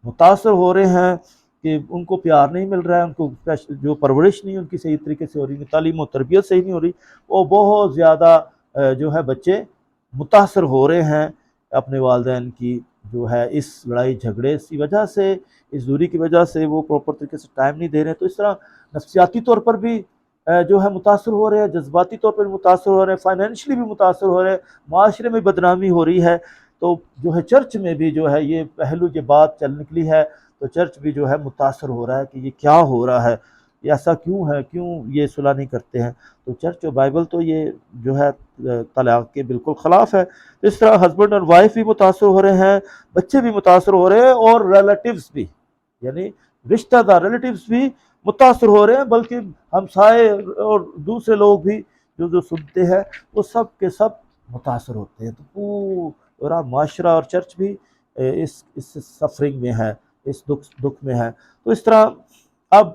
متاثر ہو رہے ہیں کہ ان کو پیار نہیں مل رہا ہے، ان کو جو پرورش نہیں ان کی صحیح طریقے سے ہو رہی، تعلیم و تربیت صحیح نہیں ہو رہی، وہ بہت زیادہ جو ہے بچے متاثر ہو رہے ہیں اپنے والدین کی جو ہے اس لڑائی جھگڑے کی وجہ سے، اس دوری کی وجہ سے، وہ پراپر طریقے سے ٹائم نہیں دے رہے ہیں۔ تو اس طرح نفسیاتی طور پر بھی جو ہے متاثر ہو رہے ہیں، جذباتی طور پر بھی متاثر ہو رہے ہیں، فائنینشلی بھی متاثر ہو رہے ہیں، معاشرے میں بدنامی ہو رہی ہے۔ تو جو ہے چرچ میں بھی جو ہے یہ پہلو، یہ بات چل نکلی ہے، تو چرچ بھی جو ہے متاثر ہو رہا ہے کہ یہ کیا ہو رہا ہے، یہ ایسا کیوں ہے، کیوں یہ صلح نہیں کرتے ہیں۔ تو چرچ اور بائبل تو یہ جو ہے طلاق کے بالکل خلاف ہے۔ اس طرح ہسبینڈ اور وائف بھی متاثر ہو رہے ہیں، بچے بھی متاثر ہو رہے ہیں، اور ریلیٹیوز بھی، یعنی رشتہ دار ریلیٹیوز بھی متاثر ہو رہے ہیں، بلکہ ہمسائے اور دوسرے لوگ بھی جو سنتے ہیں وہ سب کے سب متاثر ہوتے ہیں. تو پورا معاشرہ اور چرچ بھی اس سفرنگ میں ہے، اس دکھ میں ہے. تو اس طرح اب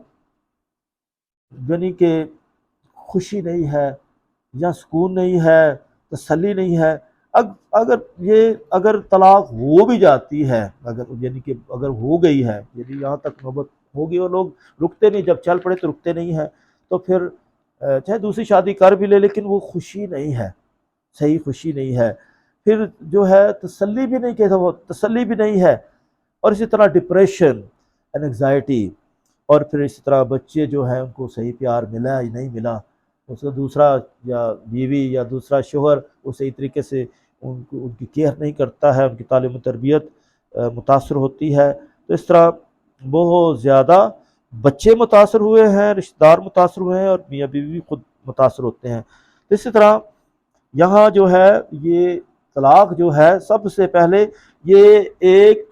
یعنی کہ خوشی نہیں ہے یا سکون نہیں ہے، تسلی نہیں ہے. اگر طلاق ہو بھی جاتی ہے، اگر ہو گئی ہے، یعنی یہاں تک نوبت ہوگی اور لوگ رکتے نہیں، جب چل پڑے تو رکتے نہیں ہیں، تو پھر چاہے دوسری شادی کر بھی لے لیکن وہ خوشی نہیں ہے، صحیح خوشی نہیں ہے. پھر جو ہے تسلی بھی نہیں کہتا، وہ تسلی بھی نہیں ہے. اور اسی طرح ڈپریشن، انگزائٹی، اور پھر اسی طرح بچے جو ہیں ان کو صحیح پیار ملا یا نہیں ملا، اس کا دوسرا یا بیوی یا دوسرا شوہر وہ صحیح طریقے سے ان کی کیئر نہیں کرتا ہے، ان کی تعلیم و تربیت متاثر ہوتی ہے. تو اس طرح بہت زیادہ بچے متاثر ہوئے ہیں، رشتہ دار متاثر ہوئے ہیں، اور میاں بیوی بھی خود متاثر ہوتے ہیں. اسی طرح یہاں جو ہے یہ طلاق جو ہے سب سے پہلے یہ ایک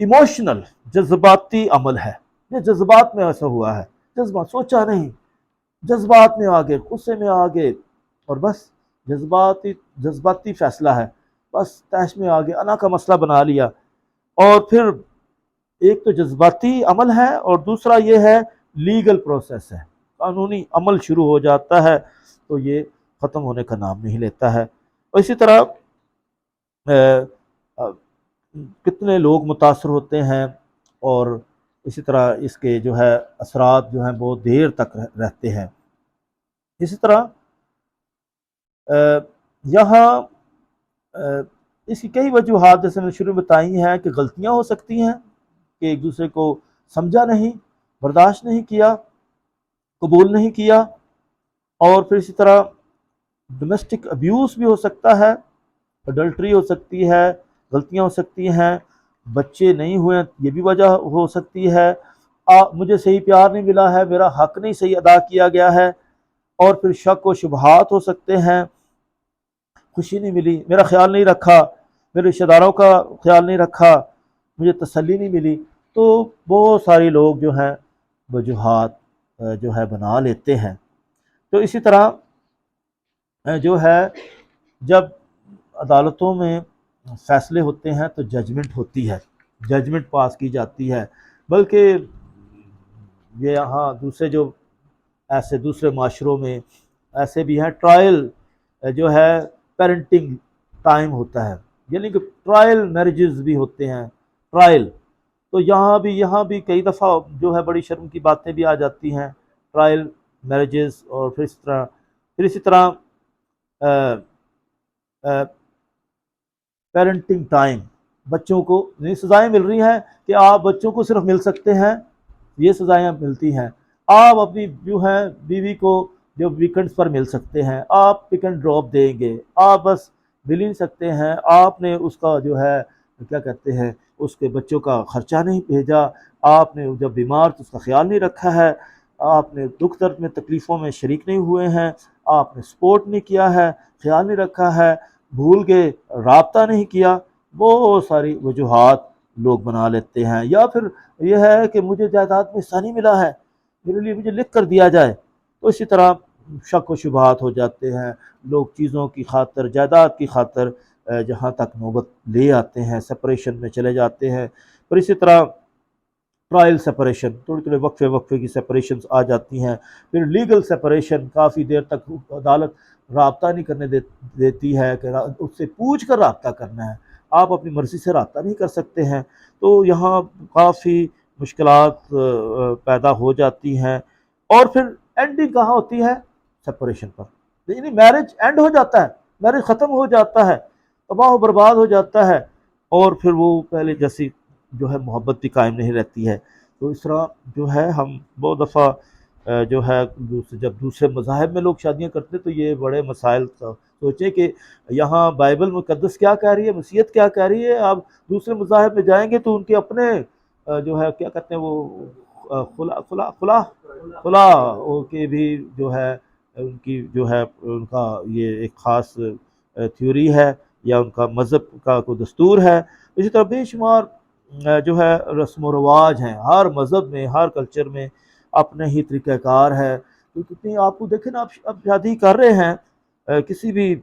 ایموشنل جذباتی عمل ہے. یہ جذبات میں ایسا ہوا ہے، جذبات سوچا نہیں، جذبات میں آگے، غصے میں آگے، اور بس جذباتی فیصلہ ہے، بس تیش میں آگے انا کا مسئلہ بنا لیا. اور پھر ایک تو جذباتی عمل ہے اور دوسرا یہ ہے لیگل پروسیس ہے، قانونی عمل شروع ہو جاتا ہے تو یہ ختم ہونے کا نام نہیں لیتا ہے. اور اسی طرح کتنے لوگ متاثر ہوتے ہیں، اور اسی طرح اس کے جو ہے اثرات جو ہیں بہت دیر تک رہتے ہیں. اسی طرح یہاں اس کی کئی وجوہات جیسے میں نے شروع میں بتائی ہیں کہ غلطیاں ہو سکتی ہیں کہ ایک دوسرے کو سمجھا نہیں، برداشت نہیں کیا، قبول نہیں کیا. اور پھر اسی طرح ڈومیسٹک ابیوز بھی ہو سکتا ہے، اڈلٹری ہو سکتی ہے، غلطیاں ہو سکتی ہیں، بچے نہیں ہوئے یہ بھی وجہ ہو سکتی ہے، مجھے صحیح پیار نہیں ملا ہے، میرا حق نہیں صحیح ادا کیا گیا ہے. اور پھر شک و شبہات ہو سکتے ہیں، خوشی نہیں ملی، میرا خیال نہیں رکھا، میرے رشتہ داروں کا خیال نہیں رکھا، مجھے تسلی نہیں ملی. تو بہت سارے لوگ جو ہیں وجوہات جو ہے بنا لیتے ہیں. تو اسی طرح جو ہے جب عدالتوں میں فیصلے ہوتے ہیں تو ججمنٹ ہوتی ہے، ججمنٹ پاس کی جاتی ہے. بلکہ یہ یہاں دوسرے معاشروں میں ایسے بھی ہیں، ٹرائل جو ہے پیرنٹنگ ٹائم ہوتا ہے، یعنی کہ ٹرائل میرجز بھی ہوتے ہیں، ٹرائل. تو یہاں بھی کئی دفعہ جو ہے بڑی شرم کی باتیں بھی آ جاتی ہیں، ٹرائل میرجز. اور پھر اسی طرح پیرنٹنگ ٹائم، بچوں کو نئی سزائیں مل رہی ہیں کہ آپ بچوں کو صرف مل سکتے ہیں، یہ سزائیں ملتی ہیں. آپ اپنی جو ہیں بیوی کو جو ویکنڈز پر مل سکتے ہیں، آپ پک اینڈ ڈراپ دیں گے، آپ بس مل ہی نہیں سکتے ہیں. آپ نے اس کا جو ہے کیا کہتے ہیں اس کے بچوں کا خرچہ نہیں بھیجا، آپ نے جب بیمار تو اس کا خیال نہیں رکھا ہے، آپ نے دکھ درد میں تکلیفوں میں شریک نہیں ہوئے ہیں، آپ نے سپورٹ نہیں کیا ہے، خیال نہیں رکھا ہے، بھول گئے، رابطہ نہیں کیا. بہت ساری وجوہات لوگ بنا لیتے ہیں. یا پھر یہ ہے کہ مجھے جائیداد میں حصہ نہیں ملا ہے، میرے لیے مجھے لکھ کر دیا جائے. تو اسی طرح شک و شبہات ہو جاتے ہیں، لوگ چیزوں کی خاطر، جائیداد کی خاطر جہاں تک نوبت لے آتے ہیں، سپریشن میں چلے جاتے ہیں. اور اسی طرح ٹرائل سپریشن، تھوڑے وقفے کی سپریشنز آ جاتی ہیں. پھر لیگل سپریشن، کافی دیر تک عدالت رابطہ نہیں کرنے دیتی ہے کہ اس سے پوچھ کر رابطہ کرنا ہے، آپ اپنی مرضی سے رابطہ نہیں کر سکتے ہیں. تو یہاں کافی مشکلات پیدا ہو جاتی ہیں. اور پھر اینڈنگ کہاں ہوتی ہے؟ سپریشن پر. یعنی میرج اینڈ ہو جاتا ہے، میرج ختم ہو جاتا ہے، تباہ و برباد ہو جاتا ہے، اور پھر وہ پہلے جیسی جو ہے محبت بھی قائم نہیں رہتی ہے. تو اس طرح جو ہے ہم بہت دفعہ جو ہے جب دوسرے مذاہب میں لوگ شادیاں کرتے تو یہ بڑے مسائل سوچیں کہ یہاں بائبل مقدس کیا کہہ رہی ہے، مسیحیت کیا کہہ رہی ہے. آپ دوسرے مذاہب میں جائیں گے تو ان کے اپنے جو ہے کیا کہتے ہیں وہ خلا کے بھی جو ہے ان کی جو ہے ان کا یہ ایک خاص تھیوری ہے یا ان کا مذہب کا کوئی دستور ہے. اسی طرح بے شمار جو ہے رسم و رواج ہیں، ہر مذہب میں، ہر کلچر میں اپنے ہی طریقہ کار ہے. کتنی آپ کو دیکھیں نا، آپ شادی کر رہے ہیں کسی بھی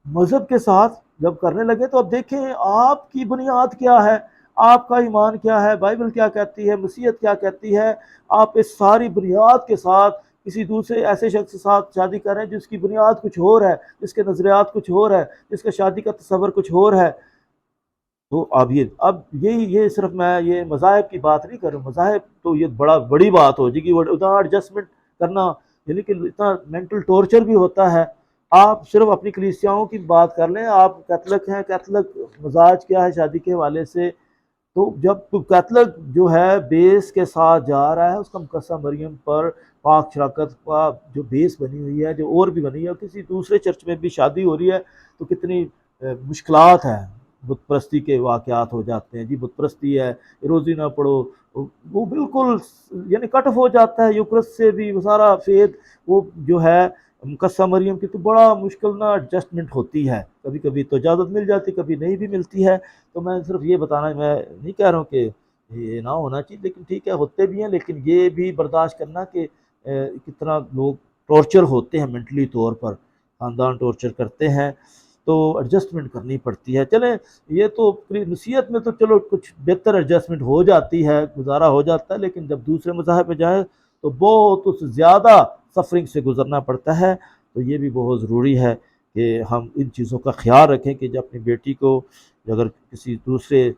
مذہب کے ساتھ جب کرنے لگے تو اب دیکھیں آپ کی بنیاد کیا ہے، آپ کا ایمان کیا ہے، بائبل کیا کہتی ہے، مسیحیت کیا کہتی ہے. آپ اس ساری بنیاد کے ساتھ کسی دوسرے ایسے شخص کے ساتھ شادی کر رہے ہیں جس کی بنیاد کچھ اور ہے، جس کے نظریات کچھ اور ہے، جس کا شادی کا تصور کچھ اور ہے. تو اب یہ صرف میں یہ مذاہب کی بات نہیں کر رہا ہوں. مذاہب تو یہ بڑی بات ہو جائے گی، اتنا ایڈجسٹمنٹ کرنا، یعنی کہ اتنا مینٹل ٹورچر بھی ہوتا ہے. آپ صرف اپنی کلیسیاؤں کی بات کر لیں، آپ کیتھولک ہیں، کیتھولک مزاج کیا ہے شادی کے حوالے سے. تو جب کیتھولک جو ہے بیس کے ساتھ جا رہا ہے، اس کا مقدسہ مریم پر پاک شراکت کا جو بیس بنی ہوئی ہے، جو اور بھی بنی ہے، اور کسی دوسرے چرچ میں بھی شادی ہو رہی ہے تو کتنی مشکلات ہیں. بت پرستی کے واقعات ہو جاتے ہیں، جی بت پرستی ہے، روزی نہ پڑھو، وہ بالکل یعنی کٹ آف ہو جاتا ہے یوکرس سے بھی. وہ سارا فیت وہ جو ہے مقدسہ مریم کی تو بڑا مشکل نہ ایڈجسٹمنٹ ہوتی ہے. کبھی کبھی تو اجازت مل جاتی، کبھی نہیں بھی ملتی ہے. تو میں صرف یہ بتانا، میں نہیں کہہ رہا ہوں کہ یہ نہ ہونا چاہیے، لیکن ٹھیک ہے ہوتے بھی ہیں، لیکن یہ بھی برداشت کرنا کہ کتنا لوگ ٹورچر ہوتے ہیں مینٹلی طور پر، خاندان ٹورچر کرتے ہیں، تو ایڈجسٹمنٹ کرنی پڑتی ہے. چلیں یہ تو مسیحیت میں تو چلو کچھ بہتر ایڈجسٹمنٹ ہو جاتی ہے، گزارا ہو جاتا ہے، لیکن جب دوسرے مذاہب میں جائیں تو بہت اس زیادہ سفرنگ سے گزرنا پڑتا ہے. تو یہ بھی بہت ضروری ہے کہ ہم ان چیزوں کا خیال رکھیں کہ جب اپنی بیٹی کو اگر کسی دوسرے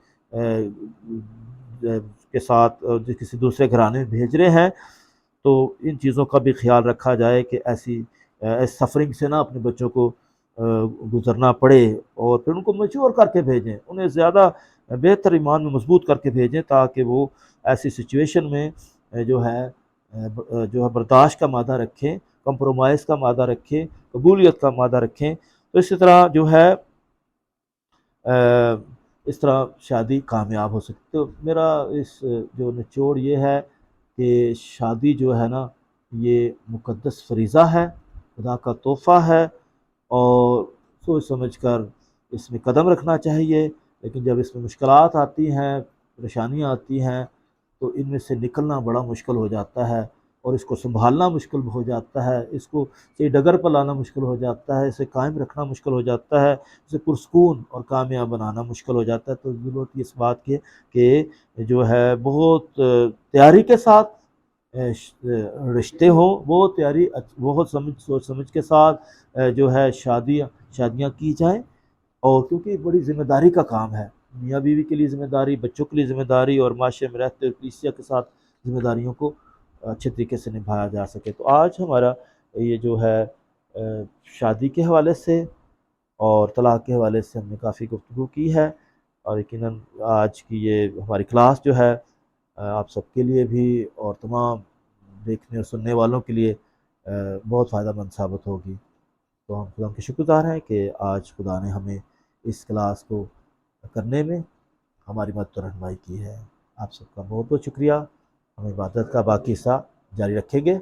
کے ساتھ کسی دوسرے گھرانے میں بھیج رہے ہیں تو ان چیزوں کا بھی خیال رکھا جائے کہ ایسی سفرنگ سے نہ اپنے بچوں کو گزرنا پڑے، اور پھر ان کو میچور کر کے بھیجیں، انہیں زیادہ بہتر ایمان میں مضبوط کر کے بھیجیں تاکہ وہ ایسی سچویشن میں جو ہے برداشت کا مادہ رکھیں، کمپرومائز کا مادہ رکھیں، قبولیت کا مادہ رکھیں. تو اسی طرح جو ہے اس طرح شادی کامیاب ہو سکتی. تو میرا اس جو نچوڑ یہ ہے کہ شادی جو ہے نا یہ مقدس فریضہ ہے، خدا کا تحفہ ہے، اور سوچ سمجھ کر اس میں قدم رکھنا چاہیے. لیکن جب اس میں مشکلات آتی ہیں، پریشانیاں آتی ہیں، تو ان میں سے نکلنا بڑا مشکل ہو جاتا ہے، اور اس کو سنبھالنا مشکل ہو جاتا ہے، اس کو صحیح ڈگر پر لانا مشکل ہو جاتا ہے، اسے قائم رکھنا مشکل ہو جاتا ہے، اسے پرسکون اور کامیاب بنانا مشکل ہو جاتا ہے. تو ضرورت اس بات کی کہ جو ہے بہت تیاری کے ساتھ رشتے ہوں، بہت سوچ سمجھ کے ساتھ جو ہے شادیاں کی جائیں. اور کیونکہ یہ بڑی ذمہ داری کا کام ہے، میاں بیوی کے لیے ذمہ داری، بچوں کے لیے ذمہ داری، اور معاشرے میں رہتے ہوئے کلیسیا کے ساتھ ذمہ داریوں کو اچھے طریقے سے نبھایا جا سکے. تو آج ہمارا یہ جو ہے شادی کے حوالے سے اور طلاق کے حوالے سے ہم نے کافی گفتگو کی ہے، اور یقیناً آج کی یہ ہماری کلاس جو ہے آپ سب کے لیے بھی اور تمام دیکھنے اور سننے والوں کے لیے بہت فائدہ مند ثابت ہوگی. تو ہم خدا کے شکر گزار ہیں کہ آج خدا نے ہمیں اس کلاس کو کرنے میں ہماری مدد و رہنمائی کی ہے. آپ سب کا بہت بہت شکریہ. ہم عبادت کا باقی حصہ جاری رکھیں گے.